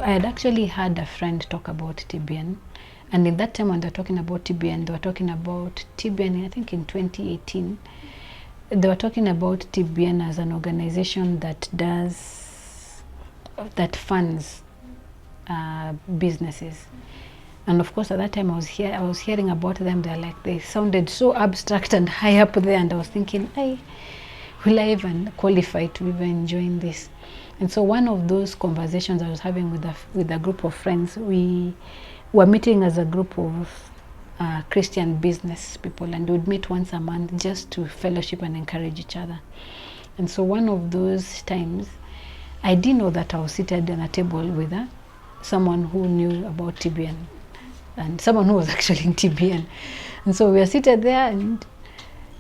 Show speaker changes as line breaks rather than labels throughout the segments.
I had actually had a friend talk about TBN, and in that time when they're talking about TBN, they were talking about TBN, I think in 2018, they were talking about TBN as an organization that funds businesses. And of course, at that time I was hearing about them. They sounded so abstract and high up there, and I was thinking, will I even qualify to even join this? And so one of those conversations I was having with a group of friends, we were meeting as a group of Christian business people, and we'd meet once a month just to fellowship and encourage each other. And so one of those times, I didn't know that I was seated on a table with someone who knew about TBN, and someone who was actually in TBN. And so we were seated there, and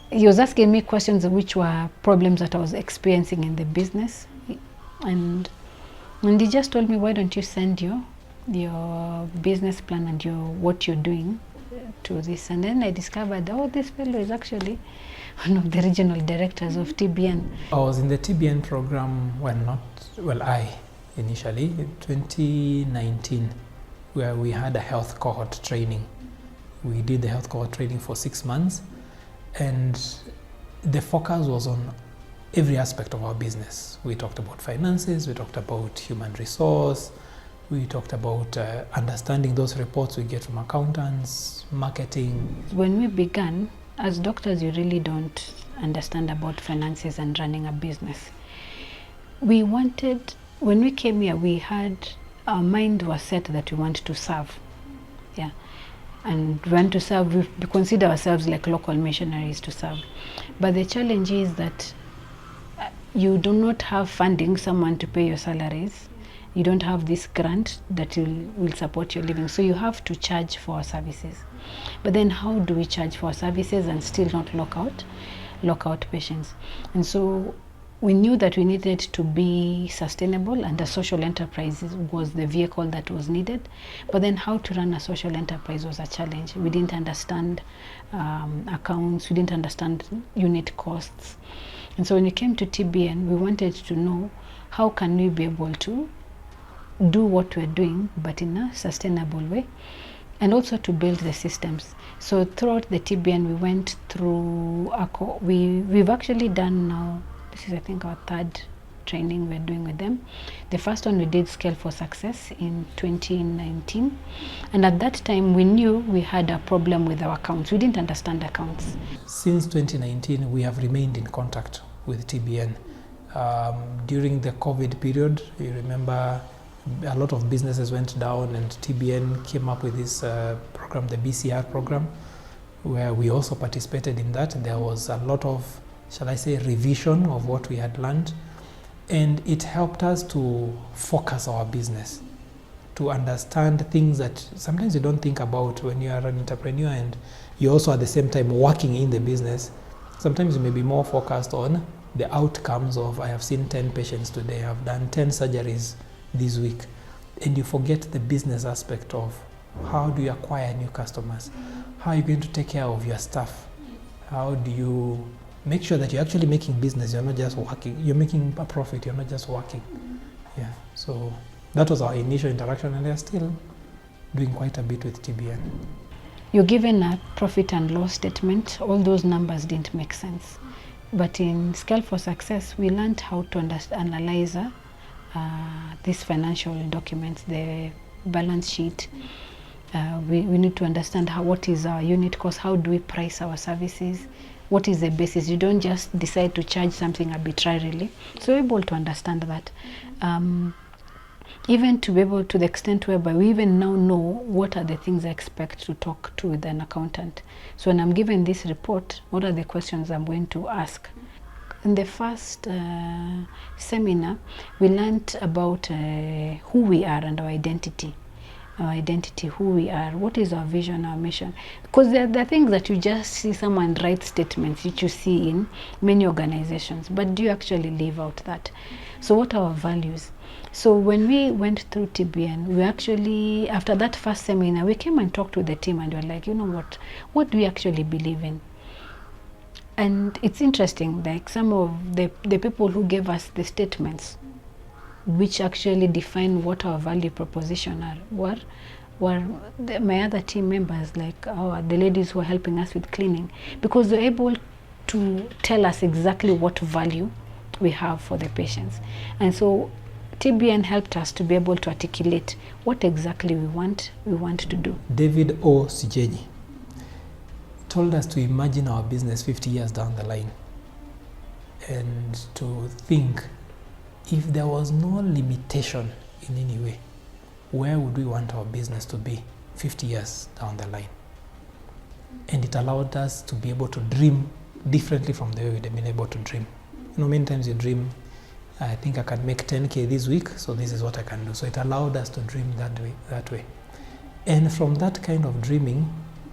he was asking me questions which were problems that I was experiencing in the business. And he just told me, why don't you send your business plan and what you're doing to this? And then I discovered, this fellow is actually one of the regional directors of TBN.
I was in the TBN program initially in 2019, where we had a health cohort training. We did the health cohort training for 6 months, and the focus was on every aspect of our business. We talked about finances, we talked about human resource, we talked about understanding those reports we get from accountants, marketing.
When we began, as doctors, you really don't understand about finances and running a business. When we came here, our mind was set that we want to serve. Yeah. And we want to serve, we consider ourselves like local missionaries to serve. But the challenge is that you do not have funding, someone to pay your salaries. You don't have this grant that will support your living. So you have to charge for our services. But then how do we charge for our services and still not lock out patients? And so we knew that we needed to be sustainable, and a social enterprise was the vehicle that was needed. But then how to run a social enterprise was a challenge. We didn't understand accounts, we didn't understand unit costs. And so when we came to TBN, we wanted to know how can we be able to do what we're doing, but in a sustainable way, and also to build the systems. So throughout the TBN, we went through, we've actually done now, this is I think our third training we're doing with them. The first one we did Scale for Success in 2019. And at that time, we knew we had a problem with our accounts. We didn't understand accounts.
Since 2019, we have remained in contact with TBN. During the COVID period, you remember a lot of businesses went down, and TBN came up with this program, the BCR program, where we also participated in that. There was a lot of, shall I say, revision of what we had learned, and it helped us to focus our business, to understand things that sometimes you don't think about when you are an entrepreneur and you're also at the same time working in the business. Sometimes you may be more focused on the outcomes of, I have seen 10 patients today, I've done 10 surgeries this week, and you forget the business aspect of how do you acquire new customers, how are you going to take care of your staff, how do you make sure that you're actually making business, you're not just working, you're making a profit, you're not just working. Yeah, so that was our initial interaction, and they're still doing quite a bit with TBN.
You're given a profit and loss statement. All those numbers didn't make sense. But in Scale for Success, we learned how to analyze these financial documents, the balance sheet. We need to understand what is our unit cost, how do we price our services, what is the basis. You don't just decide to charge something arbitrarily. So we're able to understand that. Even to be able to the extent whereby we even now know what are the things I expect to talk to with an accountant. So when I'm given this report, what are the questions I'm going to ask? In the first seminar, we learned about who we are and our identity. Our identity, who we are, what is our vision, our mission. Because there are things that you just see someone write statements which you see in many organizations, but do you actually live out that? So what are our values? So when we went through TBN, we actually, after that first seminar, we came and talked with the team, and we were like, you know what do we actually believe in? And it's interesting, like some of the people who gave us the statements, which actually define what our value proposition are. My other team members, like the ladies who are helping us with cleaning, because they're able to tell us exactly what value we have for the patients. And so TBN helped us to be able to articulate what exactly we want to do.
David O. Sijenyi told us to imagine our business 50 years down the line and to think, if there was no limitation in any way, where would we want our business to be 50 years down the line? And it allowed us to be able to dream differently from the way we'd been able to dream. You know, many times you dream, I think I can make 10K this week, so this is what I can do. So it allowed us to dream that way. And from that kind of dreaming,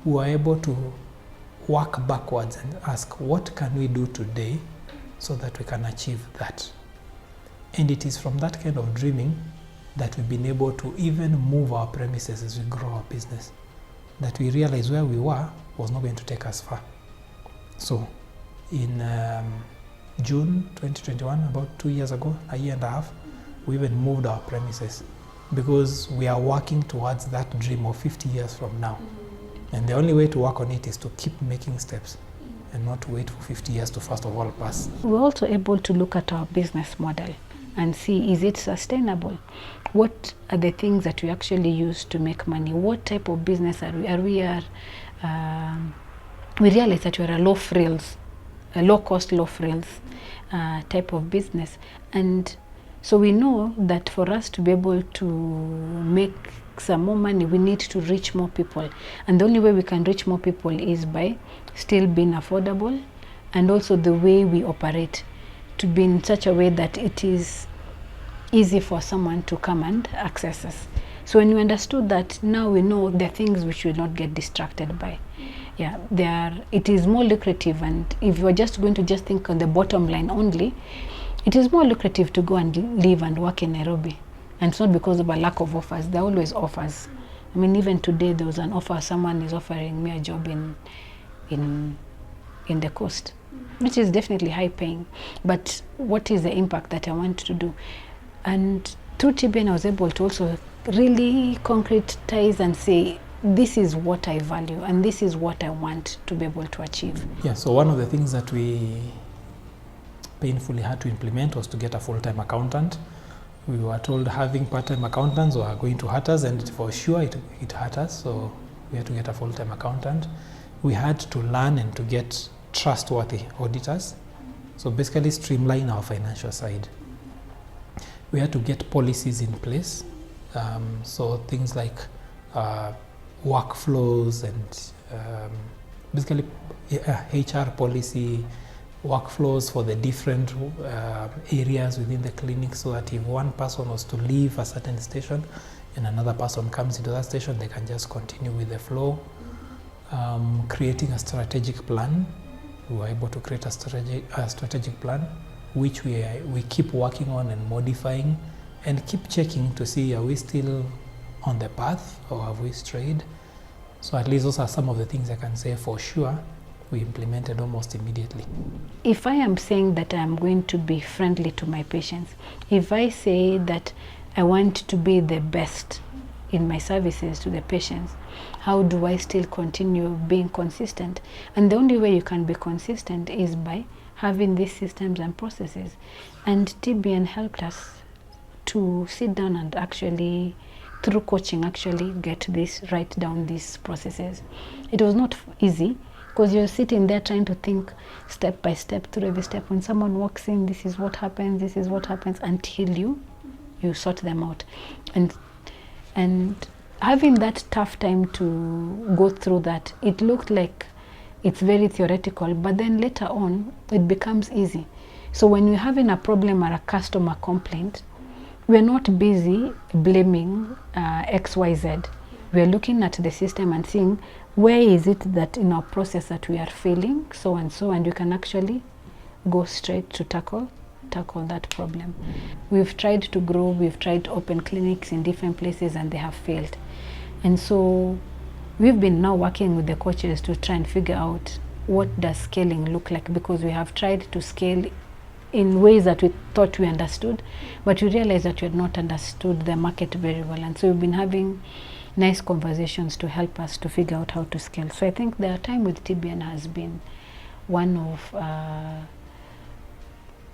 we were able to work backwards and ask, what can we do today so that we can achieve that? And it is from that kind of dreaming that we've been able to even move our premises as we grow our business, that we realize where we were was not going to take us far. So in June 2021, about 2 years ago, a year and a half, we even moved our premises because we are working towards that dream of 50 years from now. And the only way to work on it is to keep making steps and not wait for 50 years to first of all pass.
We're also able to look at our business model and see, is it sustainable? What are the things that we actually use to make money? What type of business are we? We realize that we're a low cost, low frills type of business. And so we know that for us to be able to make some more money, we need to reach more people. And the only way we can reach more people is by still being affordable, and also the way we operate to be in such a way that it is easy for someone to come and access us. So when we understood that, now we know the things we should not get distracted by. Yeah, it is more lucrative, and if you are just going to just think on the bottom line only, it is more lucrative to go and live and work in Nairobi. And it's not because of a lack of offers. There are always offers. I mean, even today there was an offer, someone is offering me a job in the coast, which is definitely high paying. But what is the impact that I want to do? And through TBN I was able to also really concretize and say, this is what I value and this is what I want to be able to achieve.
Yeah, so one of the things that we painfully had to implement was to get a full-time accountant. We were told having part-time accountants were going to hurt us, and for sure it hurt us, so we had to get a full-time accountant. We had to learn and to get trustworthy auditors, so basically streamline our financial side. We had to get policies in place, so things like workflows and basically HR policy, workflows for the different areas within the clinic, so that if one person was to leave a certain station and another person comes into that station, they can just continue with the flow. Creating a strategic plan. We were able to create a strategic plan, which we keep working on and modifying, and keep checking to see, are we still on the path or have we strayed? So at least those are some of the things I can say for sure we implemented almost immediately.
If I am saying that I am going to be friendly to my patients, if I say that I want to be the best in my services to the patients, how do I still continue being consistent? And the only way you can be consistent is by having these systems and processes. And TBN helped us to sit down and actually, through coaching, actually write down these processes. It was not easy, because you're sitting there trying to think step by step through every step. When someone walks in, this is what happens, until you sort them out. And having that tough time to go through that, it looked like it's very theoretical, but then later on, it becomes easy. So when you're having a problem or a customer complaint, we're not busy blaming XYZ. We're looking at the system and seeing, where is it that in our process that we are failing, so and so, and you can actually go straight to tackle that problem. We've tried to grow, we've tried to open clinics in different places, and they have failed. And so we've been now working with the coaches to try and figure out what does scaling look like, because we have tried to scale in ways that we thought we understood, but we realized that we had not understood the market very well. And so we've been having nice conversations to help us to figure out how to scale. So I think the time with TBN has been one of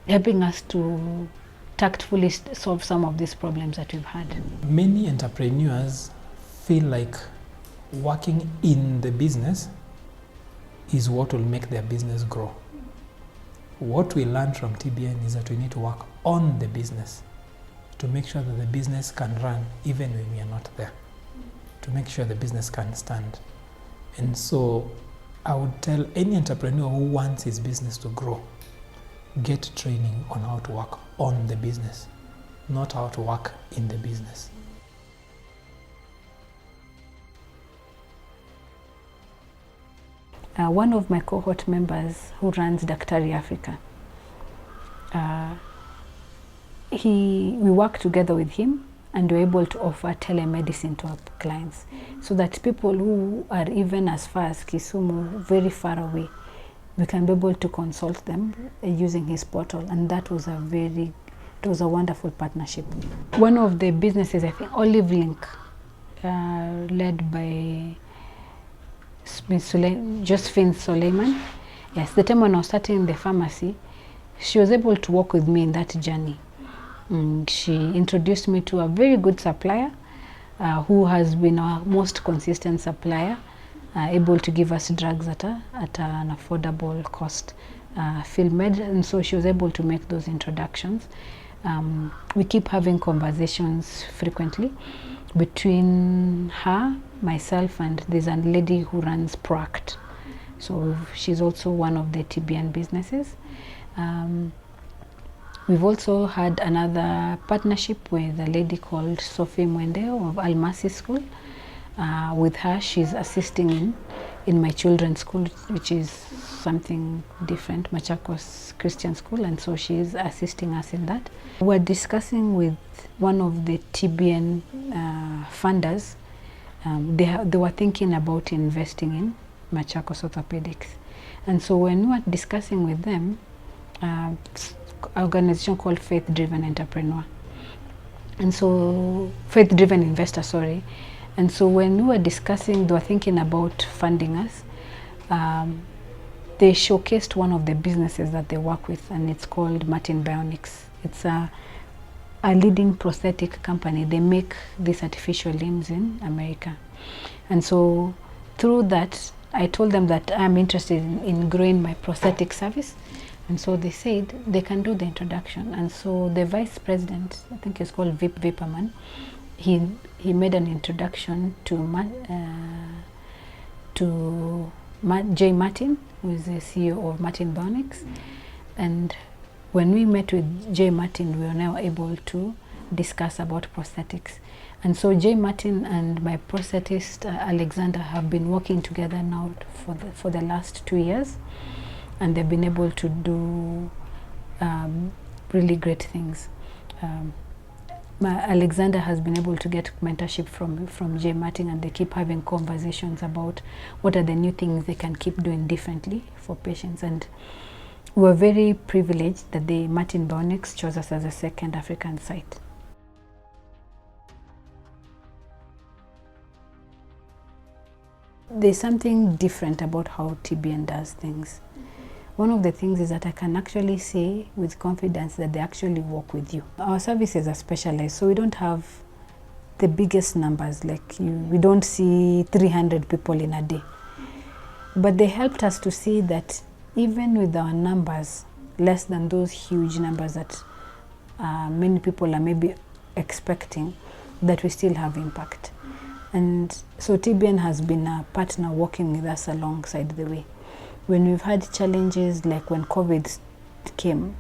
helping us to tactfully solve some of these problems that we've had.
Many entrepreneurs feel like working in the business is what will make their business grow. What we learned from TBN is that we need to work on the business to make sure that the business can run even when we are not there, to make sure the business can stand. And so I would tell any entrepreneur who wants his business to grow, get training on how to work on the business, not how to work in the business.
One of my cohort members who runs Daktari Africa, we work together with him, and we're able to offer telemedicine to our clients, so that people who are even as far as Kisumu, very far away, we can be able to consult them using his portal. And that was it was a wonderful partnership. One of the businesses, I think, Olive Link, led by Josephine Suleiman. Yes, the time when I was starting the pharmacy, she was able to work with me in that journey. She introduced me to a very good supplier who has been our most consistent supplier, able to give us drugs at an affordable cost, FilMed, and so she was able to make those introductions. We keep having conversations frequently between her, myself, and there's a lady who runs Proact. So she's also one of the TBN businesses. We've also had another partnership with a lady called Sophie Mwende of Almasi School. With her, she's assisting in my children's school, which is something different, Machakos Christian School, and so she's assisting us in that. We're discussing with one of the TBN funders. They were thinking about investing in Machakos Orthopaedics. And so when we were discussing with them, an organization called Faith-Driven Entrepreneur, and so Faith-Driven Investor, sorry. And so when we were discussing, they were thinking about funding us. They showcased one of the businesses that they work with, and it's called Martin Bionics. It's a leading prosthetic company. They make these artificial limbs in America. And so through that, I told them that I'm interested in growing my prosthetic service. And so they said they can do the introduction. And so the vice president, I think it's called Vip Viperman, he made an introduction to Jay Martin, who is the CEO of Martin Bionics. And when we met with Jay Martin, we were now able to discuss about prosthetics. And so Jay Martin and my prosthetist Alexander have been working together now for the last 2 years, and they've been able to do really great things. Alexander has been able to get mentorship from Jay Martin, and they keep having conversations about what are the new things they can keep doing differently for patients. And we're very privileged that the Martin Bionics chose us as a second African site. There's something different about how TBN does things. One of the things is that I can actually say with confidence that they actually work with you. Our services are specialized, so we don't have the biggest numbers, like we don't see 300 people in a day. But they helped us to see that even with our numbers, less than those huge numbers that many people are maybe expecting, that we still have impact. And so TBN has been a partner working with us alongside the way. When we've had challenges like when COVID came,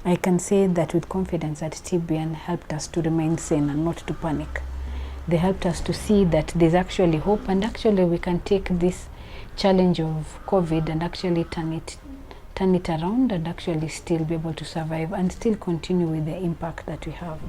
I can say that with confidence that TBN helped us to remain sane and not to panic. They helped us to see that there's actually hope, and actually we can take this challenge of COVID and actually turn it around and actually still be able to survive and still continue with the impact that we have.